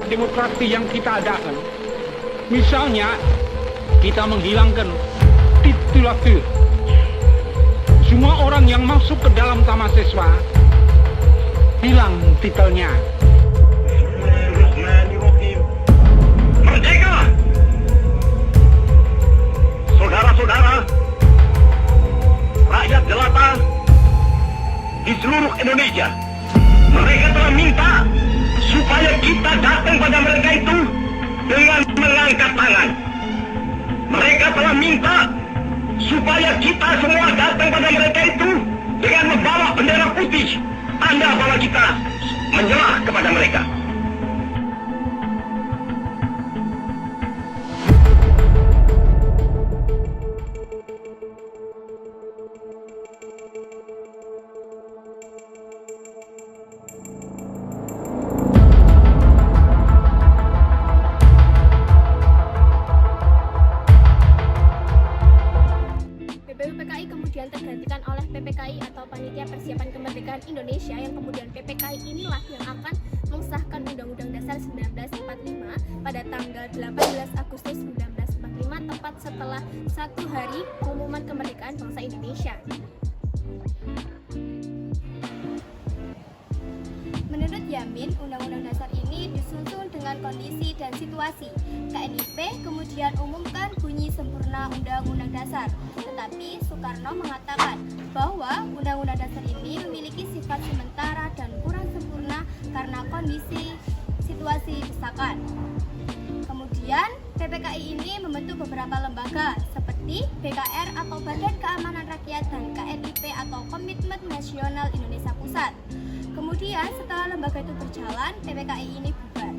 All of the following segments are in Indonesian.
demokrasi yang kita adakan. Misalnya, kita menghilangkan titulatur. Semua orang yang masuk ke dalam taman siswa hilang titelnya. Merdeka! Saudara-saudara, rakyat jelata di seluruh Indonesia, mereka telah minta supaya kita datang pada mereka itu dengan mengangkat tangan. Mereka telah minta supaya kita semua datang pada mereka itu dengan membawa bendera putih, tanda bahwa kita menyerah kepada mereka. PPKI kemudian tergantikan oleh PPKI atau Panitia Persiapan Kemerdekaan Indonesia, yang kemudian PPKI inilah yang akan mengesahkan Undang-Undang Dasar 1945 pada tanggal 18 Agustus 1945, tepat setelah 1 hari pengumuman kemerdekaan bangsa Indonesia. Menurut Yamin, Undang-Undang Dasar ini disusun dengan kondisi dan situasi. KNIP kemudian umumkan bunyi sempurna Undang-Undang Dasar. Tetapi Soekarno mengatakan bahwa Undang-Undang Dasar ini memiliki sifat sementara dan kurang sempurna karena kondisi situasi desakan. Kemudian PPKI ini membentuk beberapa lembaga seperti BKR atau Badan Keamanan Rakyat dan KNIP atau Komitmen Nasional Indonesia Pusat. Kemudian setelah lembaga itu berjalan, PPKI ini bubar.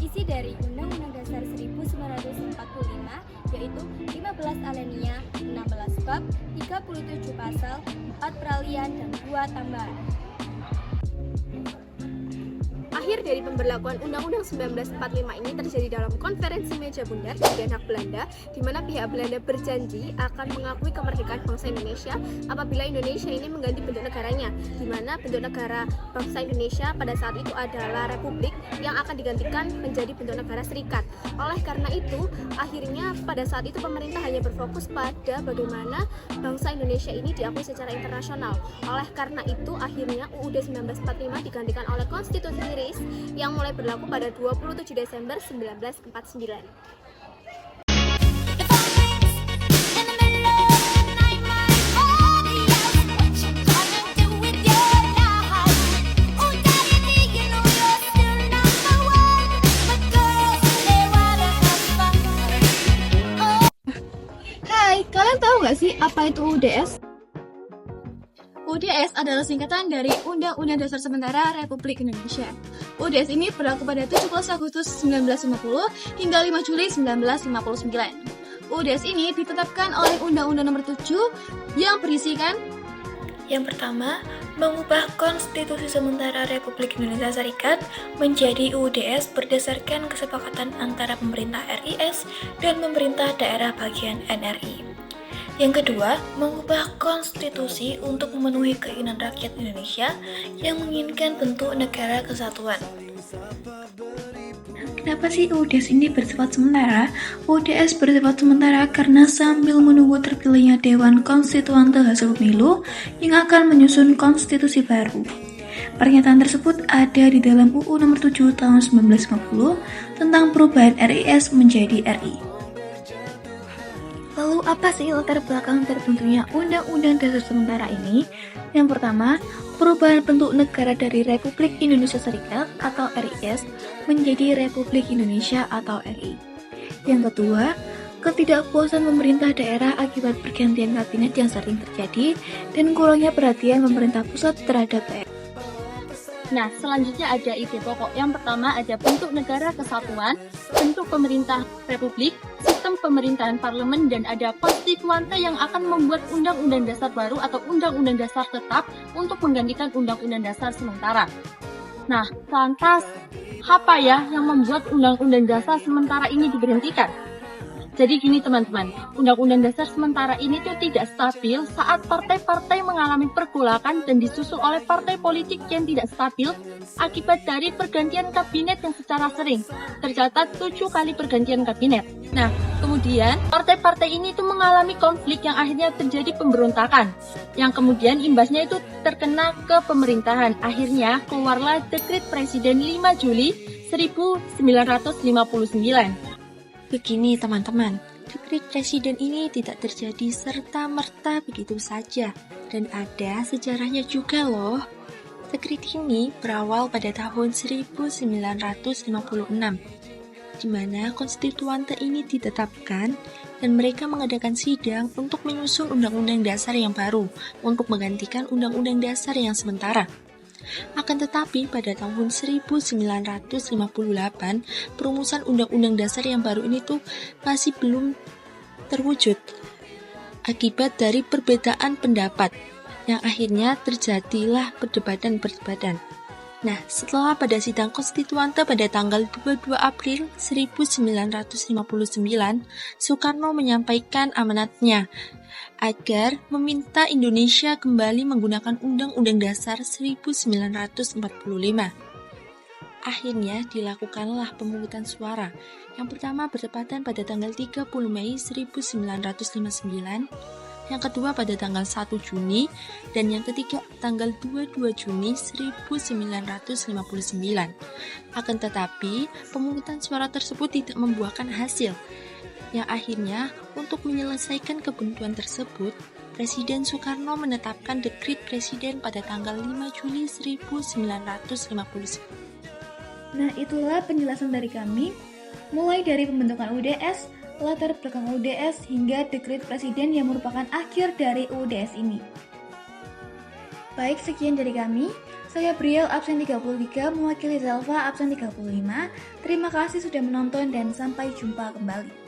Isi dari Undang-Undang Dasar 1945 yaitu 15 alinea, 16 bab, 37 pasal, 4 peralihan dan 2 tambahan. Akhir dari pemberlakuan Undang-Undang 1945 ini terjadi dalam konferensi meja bundar di Den Haag, Belanda, di mana pihak Belanda berjanji akan mengakui kemerdekaan bangsa Indonesia apabila Indonesia ini mengganti bentuk negaranya, di mana bentuk negara bangsa Indonesia pada saat itu adalah republik yang akan digantikan menjadi bentuk negara serikat. Oleh karena itu, akhirnya pada saat itu pemerintah hanya berfokus pada bagaimana bangsa Indonesia ini diakui secara internasional. Oleh karena itu, akhirnya UUD 1945 digantikan oleh Konstitusi Inggris yang mulai berlaku pada 27 Desember 1949. Hai, kalian tahu nggak sih apa itu UUDS? UUDS adalah singkatan dari Undang-Undang Dasar Sementara Republik Indonesia. UUDS ini berlaku pada 17 Agustus 1950 hingga 5 Juli 1959. UUDS ini ditetapkan oleh Undang-Undang Nomor 7 yang berisikan: yang pertama, mengubah Konstitusi Sementara Republik Indonesia Serikat menjadi UUDS berdasarkan kesepakatan antara pemerintah RIS dan pemerintah daerah bagian NRI. Yang kedua, mengubah konstitusi untuk memenuhi keinginan rakyat Indonesia yang menginginkan bentuk negara kesatuan. Kenapa sih UUDS ini bersifat sementara? UUDS bersifat sementara karena sambil menunggu terpilihnya Dewan Konstituante hasil pemilu yang akan menyusun konstitusi baru. Pernyataan tersebut ada di dalam UU Nomor 7 Tahun 1950 tentang perubahan RIS menjadi RI. Lalu apa sih latar belakang terbentuknya Undang-Undang Dasar Sementara ini? Yang pertama, perubahan bentuk negara dari Republik Indonesia Serikat atau RIS menjadi Republik Indonesia atau RI. Yang kedua, ketidakpuasan pemerintah daerah akibat pergantian kabinet yang sering terjadi dan kurangnya perhatian pemerintah pusat terhadap daerah. Nah, selanjutnya ada ide pokok. Yang pertama ada bentuk negara kesatuan, bentuk pemerintah republik, sistem pemerintahan parlemen, dan ada konstituante yang akan membuat undang-undang dasar baru atau undang-undang dasar tetap untuk menggantikan undang-undang dasar sementara. Nah, lantas apa ya yang membuat undang-undang dasar sementara ini diberhentikan? Jadi gini teman-teman, Undang-Undang Dasar sementara ini tuh tidak stabil saat partai-partai mengalami pergolakan dan disusul oleh partai politik yang tidak stabil akibat dari pergantian kabinet yang secara sering. Tercatat 7 kali pergantian kabinet. Nah, kemudian partai-partai ini tuh mengalami konflik yang akhirnya terjadi pemberontakan. Yang kemudian imbasnya itu terkena ke pemerintahan. Akhirnya keluarlah Dekret Presiden 5 Juli 1959. Begini teman-teman, dekret presiden ini tidak terjadi serta-merta begitu saja, dan ada sejarahnya juga loh. Dekret ini berawal pada tahun 1956, di mana konstituante ini ditetapkan dan mereka mengadakan sidang untuk menyusun undang-undang dasar yang baru untuk menggantikan undang-undang dasar yang sementara. Akan tetapi pada tahun 1958, perumusan undang-undang dasar yang baru ini tuh masih belum terwujud akibat dari perbedaan pendapat yang akhirnya terjadilah perdebatan-perdebatan. Nah, setelah pada sidang konstituante pada tanggal 22 April 1959, Soekarno menyampaikan amanatnya agar meminta Indonesia kembali menggunakan Undang-Undang Dasar 1945. Akhirnya dilakukanlah pemungutan suara. Yang pertama bertepatan pada tanggal 30 Mei 1959, yang kedua pada tanggal 1 Juni, dan yang ketiga tanggal 22 Juni 1959. Akan tetapi, pemungutan suara tersebut tidak membuahkan hasil. Yang akhirnya, untuk menyelesaikan kebuntuan tersebut, Presiden Soekarno menetapkan Dekret Presiden pada tanggal 5 Juli 1959. Nah, itulah penjelasan dari kami, mulai dari pembentukan UDS, latar belakang UDS, hingga Dekret Presiden yang merupakan akhir dari UDS ini. Baik, sekian dari kami. Saya Briel, absen 33, mewakili Zelva, absen 35. Terima kasih sudah menonton dan sampai jumpa kembali.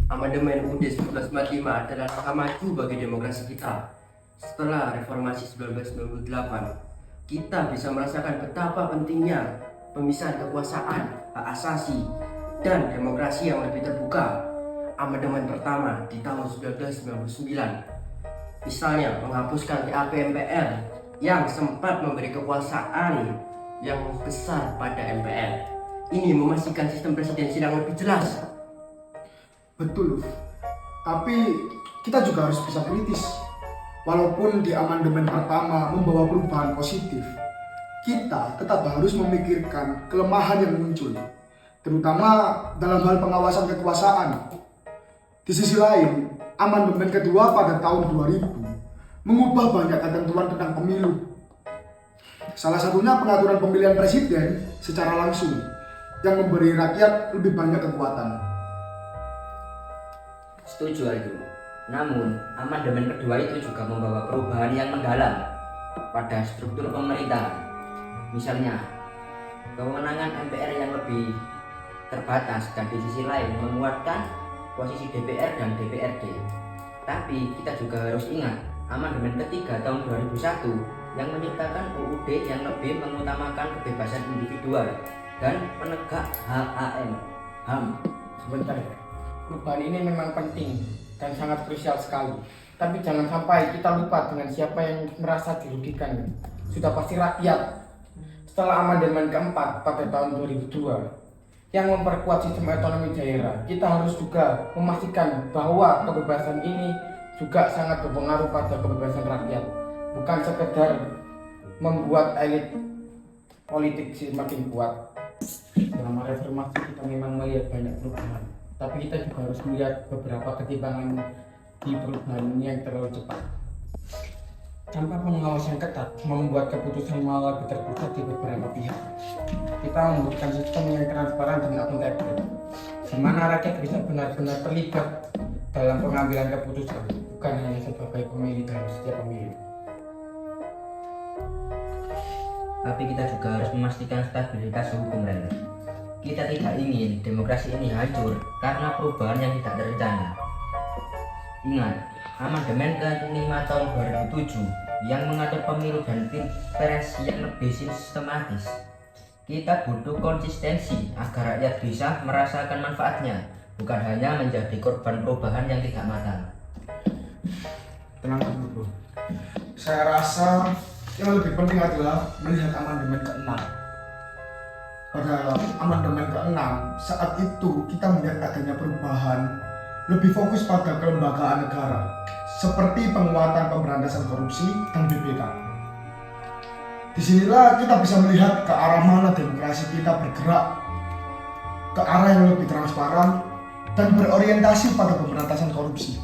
Amandemen UUD 1945 adalah langkah maju bagi demokrasi kita. Setelah reformasi 1998, kita bisa merasakan betapa pentingnya pemisahan kekuasaan, hak asasi, dan demokrasi yang lebih terbuka. Amandemen pertama di tahun 1999, misalnya menghapuskan TAP MPR yang sempat memberi kekuasaan yang besar pada MPR. Ini memastikan sistem presidensial yang lebih jelas. Betul, tapi kita juga harus bisa kritis. Walaupun di amandemen pertama membawa perubahan positif, kita tetap harus memikirkan kelemahan yang muncul, terutama dalam hal pengawasan kekuasaan. Di sisi lain, amandemen kedua pada tahun 2000 mengubah banyak ketentuan tentang pemilu. Salah satunya pengaturan pemilihan presiden secara langsung yang memberi rakyat lebih banyak kekuatan. Setuju Aldo. Namun, amandemen kedua itu juga membawa perubahan yang mendalam pada struktur pemerintahan. Misalnya, kewenangan MPR yang lebih terbatas dan di sisi lain menguatkan posisi DPR dan DPRD. Tapi kita juga harus ingat, amandemen ketiga tahun 2001 yang menciptakan UUD yang lebih mengutamakan kebebasan individual dan penegak HAM. Sebentar ya. Perubahan ini memang penting dan sangat krusial sekali. Tapi jangan sampai kita lupa dengan siapa yang merasa dirugikan. Sudah pasti rakyat. Setelah amandemen keempat pada tahun 2002 yang memperkuat sistem otonomi daerah, kita harus juga memastikan bahwa kebebasan ini juga sangat berpengaruh pada kebebasan rakyat. Bukan sekedar membuat elit politik semakin kuat. Dalam reformasi kita memang melihat banyak perubahan, tapi kita juga harus melihat beberapa ketimpangan di perubahan ini yang terlalu cepat. Tanpa pengawasan ketat, membuat keputusan malah lebih terpusat di beberapa pihak. Kita membutuhkan sistem yang transparan dan akuntabel, di mana rakyat bisa benar-benar terlibat dalam pengambilan keputusan, bukan hanya sebagai pemilih dalam setiap pemilu. Tapi kita juga harus memastikan stabilitas hukum, Ren. Kita tidak ingin demokrasi ini hancur karena perubahan yang tidak terencana. Ingat, amandemen ke-5 tahun 2007 yang mengatur pemilu dan pilpres yang lebih sistematis. Kita butuh konsistensi agar rakyat bisa merasakan manfaatnya, bukan hanya menjadi korban perubahan yang tidak matang. Tenang dulu, bro. Saya rasa yang lebih penting adalah melihat amandemen ke-6. Pada amandemen ke-6, saat itu kita melihat adanya perubahan lebih fokus pada kelembagaan negara, seperti penguatan pemberantasan korupsi dan BPK. Disinilah kita bisa melihat ke arah mana demokrasi kita bergerak, ke arah yang lebih transparan dan berorientasi pada pemberantasan korupsi.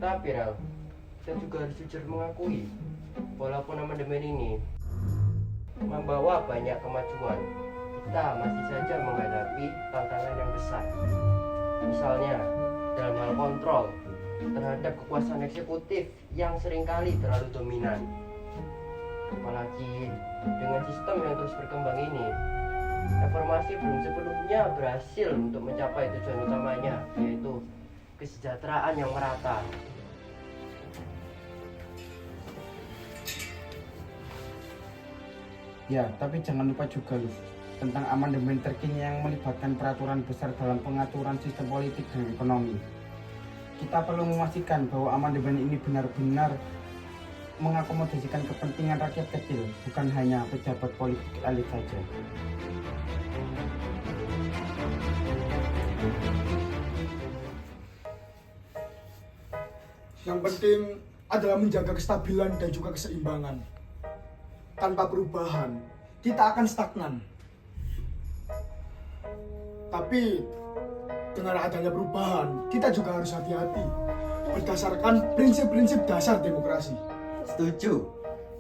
Tapi Ral, kita juga harus jujur mengakui, walaupun amandemen ini membawa banyak kemajuan, kita masih saja menghadapi tantangan yang besar. Misalnya, dalam hal kontrol terhadap kekuasaan eksekutif yang seringkali terlalu dominan. Apalagi dengan sistem yang terus berkembang ini, reformasi belum sepenuhnya berhasil untuk mencapai tujuan utamanya, yaitu kesejahteraan yang merata. Ya, tapi jangan lupa juga loh tentang amandemen terkini yang melibatkan peraturan besar dalam pengaturan sistem politik dan ekonomi. Kita perlu memastikan bahwa amandemen ini benar-benar mengakomodasikan kepentingan rakyat kecil, bukan hanya pejabat politik elit saja. Yang penting adalah menjaga kestabilan dan juga keseimbangan. Tanpa perubahan, kita akan stagnan. Tapi dengan adanya perubahan, kita juga harus hati-hati berdasarkan prinsip-prinsip dasar demokrasi. Setuju.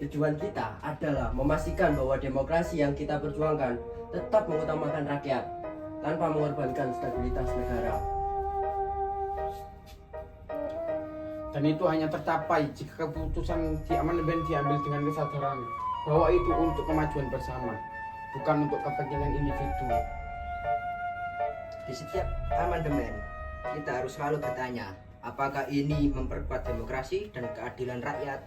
Tujuan kita adalah memastikan bahwa demokrasi yang kita perjuangkan tetap mengutamakan rakyat tanpa mengorbankan stabilitas negara. Dan itu hanya tercapai jika keputusan di amandemen diambil dengan kesadaran bahwa itu untuk kemajuan bersama, bukan untuk kepentingan individu. Di setiap amandemen, kita harus selalu bertanya, apakah ini memperkuat demokrasi dan keadilan rakyat?